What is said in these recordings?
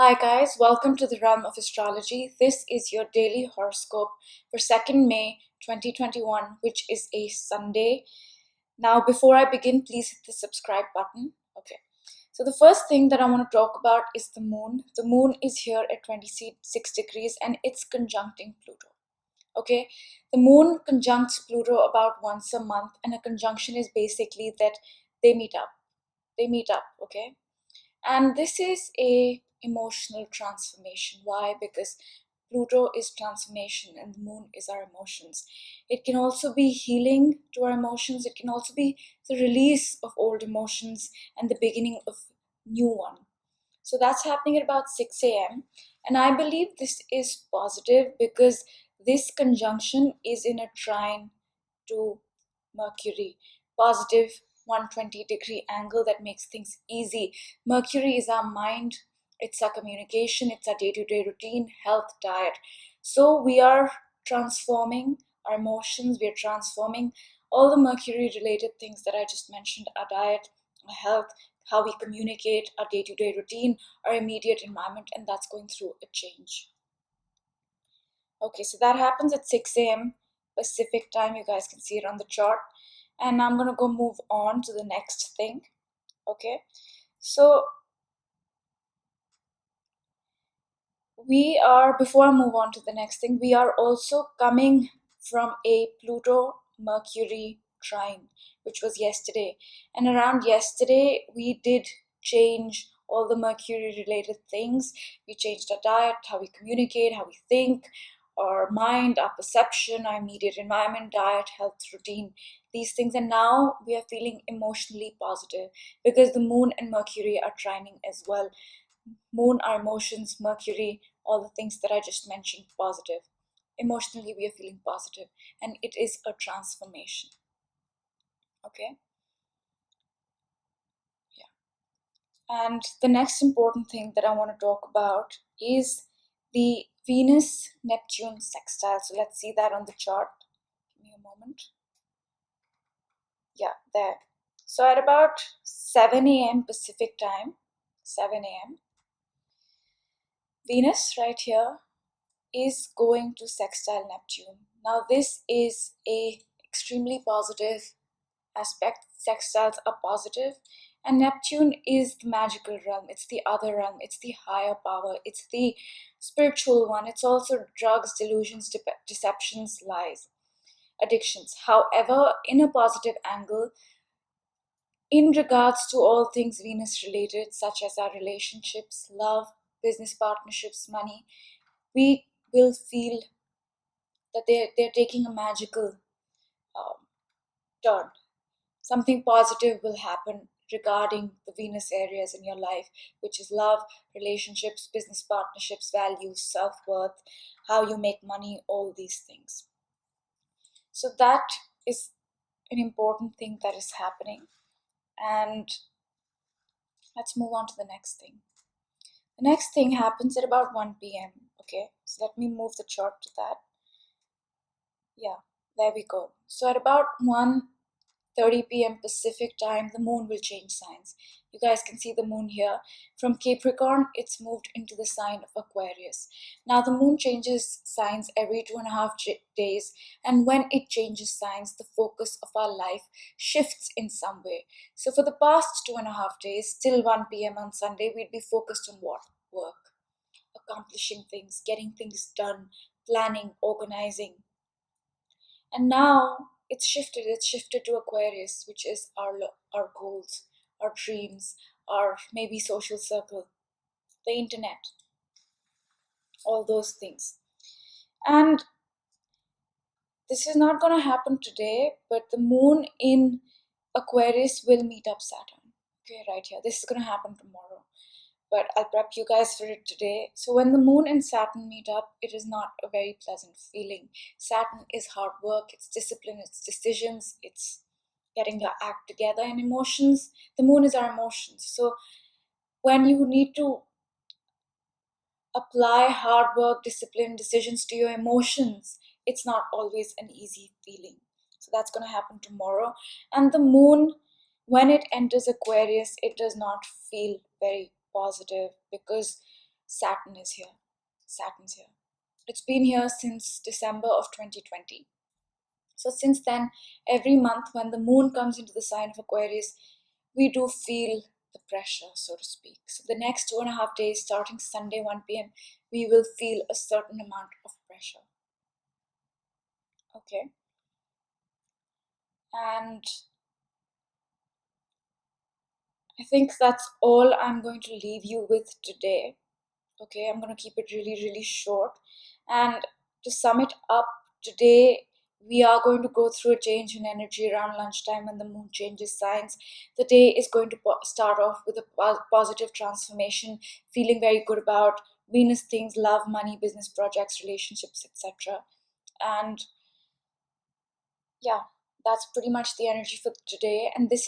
Hi guys, welcome to the Realm of Astrology. This is your daily horoscope for 2nd May 2021, which is a Sunday. Now, before I begin, please hit the subscribe button. Okay. So the first thing that I want to talk about is the moon. The moon is here at 26 degrees and it's conjuncting Pluto. Okay. The moon conjuncts Pluto about once a month, and a conjunction is basically that they meet up. They meet up, okay? And this is a emotional transformation. Why? Because Pluto is transformation and the moon is our emotions. It can also be healing to our emotions. It can also be the release of old emotions and the beginning of new one. So that's happening at about 6 a.m. And I believe this is positive because this conjunction is in a trine to Mercury. Positive 120-degree angle that makes things easy. Mercury is our mind, it's our communication, it's our day-to-day routine, health, diet. So we are transforming our emotions, we are transforming all the Mercury related things that I just mentioned: our diet, our health, how we communicate, our day-to-day routine, our immediate environment, and that's going through a change. Okay, so that happens at 6 a.m. Pacific time. You guys can see it on the chart. And I'm going to go move on to the next thing. Okay, so before I move on to the next thing, we are also coming from a Pluto Mercury trine, which was yesterday. And around yesterday, we did change all the Mercury related things. We changed our diet, how we communicate, how we think, our mind, our perception, our immediate environment, diet, health, routine, these things. And now we are feeling emotionally positive because the moon and Mercury are trining as well. Moon, our emotions, Mercury, all the things that I just mentioned, positive. Emotionally, we are feeling positive, and it is a transformation. Okay? Yeah. And the next important thing that I want to talk about is the Venus Neptune sextile. So let's see that on the chart. Give me a moment. Yeah, there. So at about 7 a.m. Pacific time, 7 a.m., Venus right here is going to sextile Neptune. Now this is a extremely positive aspect. Sextiles are positive, and Neptune is the magical realm. It's the other realm. It's the higher power. It's the spiritual one. It's also drugs, delusions, deceptions, lies, addictions. However, in a positive angle, in regards to all things Venus related, such as our relationships, love, business partnerships, money, we will feel that they're taking a magical um, turn. Something positive will happen regarding the Venus areas in your life, which is love, relationships, business partnerships, values, self-worth, how you make money, all these things. So that is an important thing that is happening. And let's move on to the next thing. The next thing happens at about 1 p.m. Okay, so let me move the chart to that. Yeah, there we go. So at about 1:30 p.m. Pacific time, the moon will change signs. You guys can see the moon here. From Capricorn, it's moved into the sign of Aquarius. Now, the moon changes signs every 2.5 days, and when it changes signs, the focus of our life shifts in some way. So, for the past 2.5 days, till 1 p.m. on Sunday, we'd be focused on what? Work, accomplishing things, getting things done, planning, organizing. And now it's shifted to Aquarius, which is our goals, our dreams, our maybe social circle, the internet, all those things. And this is not going to happen today, but the moon in Aquarius will meet up Saturn. Okay, right here. This is going to happen tomorrow, but I'll prep you guys for it today. So when the moon and Saturn meet up, it is not a very pleasant feeling. Saturn is hard work, it's discipline, it's decisions, it's getting your act together. And emotions, the moon is our emotions. So when you need to apply hard work, discipline, decisions to your emotions, it's not always an easy feeling. So that's going to happen tomorrow. And the moon, when it enters Aquarius, it does not feel very positive because Saturn is here. Saturn's here. It's been here since December of 2020. So since then, every month when the moon comes into the sign of Aquarius, we do feel the pressure, so to speak. So the next 2.5 days, starting Sunday 1 p.m., we will feel a certain amount of pressure. Okay. And I think that's all I'm going to leave you with today. Okay, I'm going to keep it really, really short. And to sum it up, today we are going to go through a change in energy around lunchtime when the moon changes signs. The day is going to start off with a positive transformation, feeling very good about Venus things, love, money, business projects, relationships, etc. And yeah, that's pretty much the energy for today. And this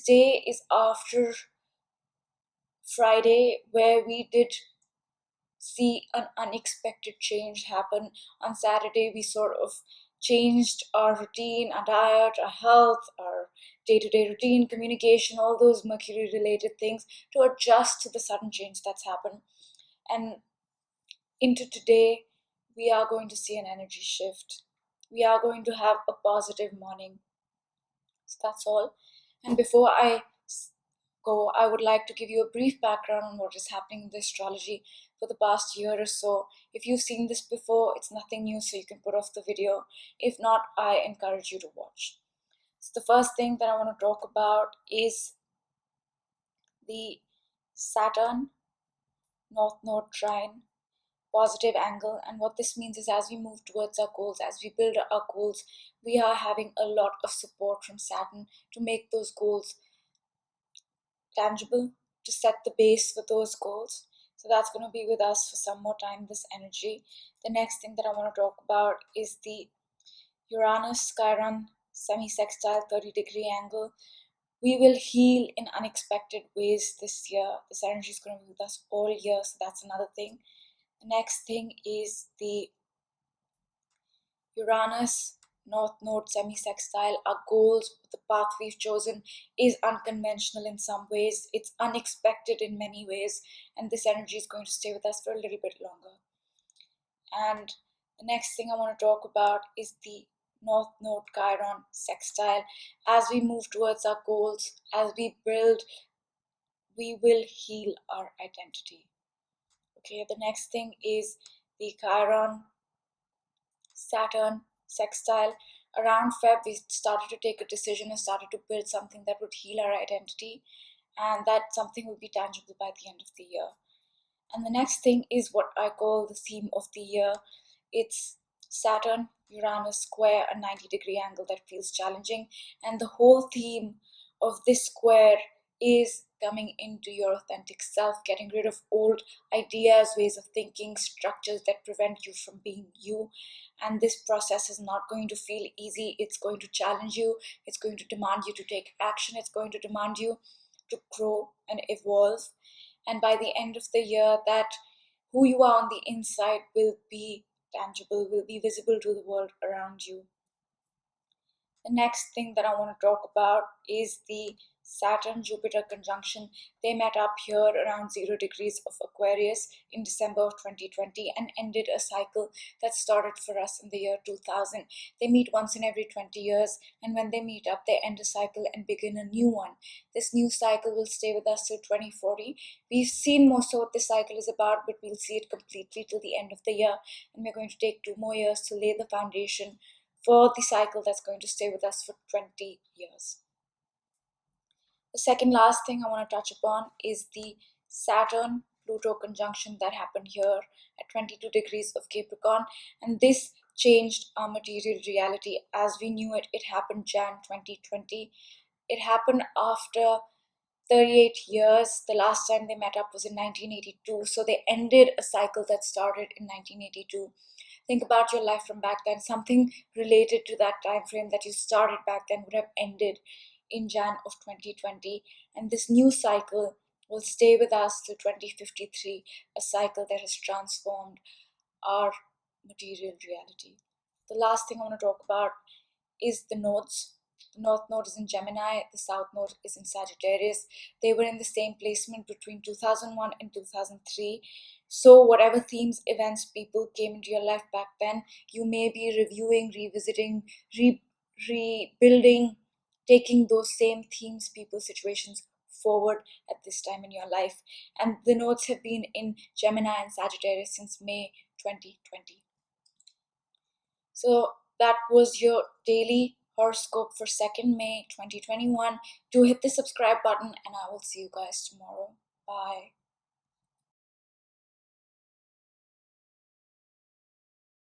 day is after Friday, where we did see an unexpected change happen. On Saturday, we sort of changed our routine, our diet, our health, our day-to-day routine, communication, all those Mercury related things to adjust to the sudden change that's happened. And into today, we are going to see an energy shift. We are going to have a positive morning. So that's all. And before I go, I would like to give you a brief background on what is happening in the astrology for the past year or so. If you've seen this before, it's nothing new, so you can put off the video. If not, I encourage you to watch. So the first thing that I want to talk about is the Saturn North Node trine positive angle. And what this means is, as we move towards our goals, as we build our goals, we are having a lot of support from Saturn to make those goals tangible, to set the base for those goals. So that's going to be with us for some more time, this energy. The next thing that I want to talk about is the Uranus Chiron semi-sextile 30-degree angle. We will heal in unexpected ways this year. This energy is going to be with us all year, so that's another thing. The next thing is the Uranus North Node semi-sextile. Our goals, the path we've chosen is unconventional in some ways. It's unexpected in many ways, and this energy is going to stay with us for a little bit longer. And the next thing I want to talk about is the North Node Chiron sextile. As we move towards our goals, as we build, we will heal our identity. Okay, the next thing is the Chiron Saturn sextile. Around Feb, we started to take a decision and started to build something that would heal our identity, and that something will be tangible by the end of the year. And the next thing is what I call the theme of the year. It's Saturn Uranus square, a 90-degree angle that feels challenging. And the whole theme of this square is coming into your authentic self, getting rid of old ideas, ways of thinking, structures that prevent you from being you. And this process is not going to feel easy. It's going to challenge you. It's going to demand you to take action. It's going to demand you to grow and evolve. And by the end of the year, that who you are on the inside will be tangible, will be visible to the world around you. The next thing that I want to talk about is the Saturn-Jupiter conjunction. They met up here around 0 degrees of Aquarius in December of 2020 and ended a cycle that started for us in the year 2000. They meet once in every 20 years, and when they meet up, they end a cycle and begin a new one. This new cycle will stay with us till 2040. We've seen most of what this cycle is about, but we'll see it completely till the end of the year, and we're going to take 2 more years to lay the foundation for the cycle that's going to stay with us for 20 years. The second last thing I want to touch upon is the Saturn Pluto conjunction that happened here at 22 degrees of Capricorn, and this changed our material reality as we knew it. It happened Jan 2020. It happened after 38 years. The last time they met up was in 1982, so they ended a cycle that started in 1982. Think about your life from back then. Something related to that time frame that you started back then would have ended in Jan of 2020, and this new cycle will stay with us till 2053, a cycle that has transformed our material reality. The last thing I want to talk about is the nodes. The North Node is in Gemini, the South Node is in Sagittarius. They were in the same placement between 2001 and 2003. So whatever themes, events, people came into your life back then, you may be reviewing, revisiting, rebuilding, taking those same themes, people, situations forward at this time in your life. And the nodes have been in Gemini and Sagittarius since May 2020. So that was your daily horoscope for 2nd May 2021. Do hit the subscribe button, and I will see you guys tomorrow. Bye.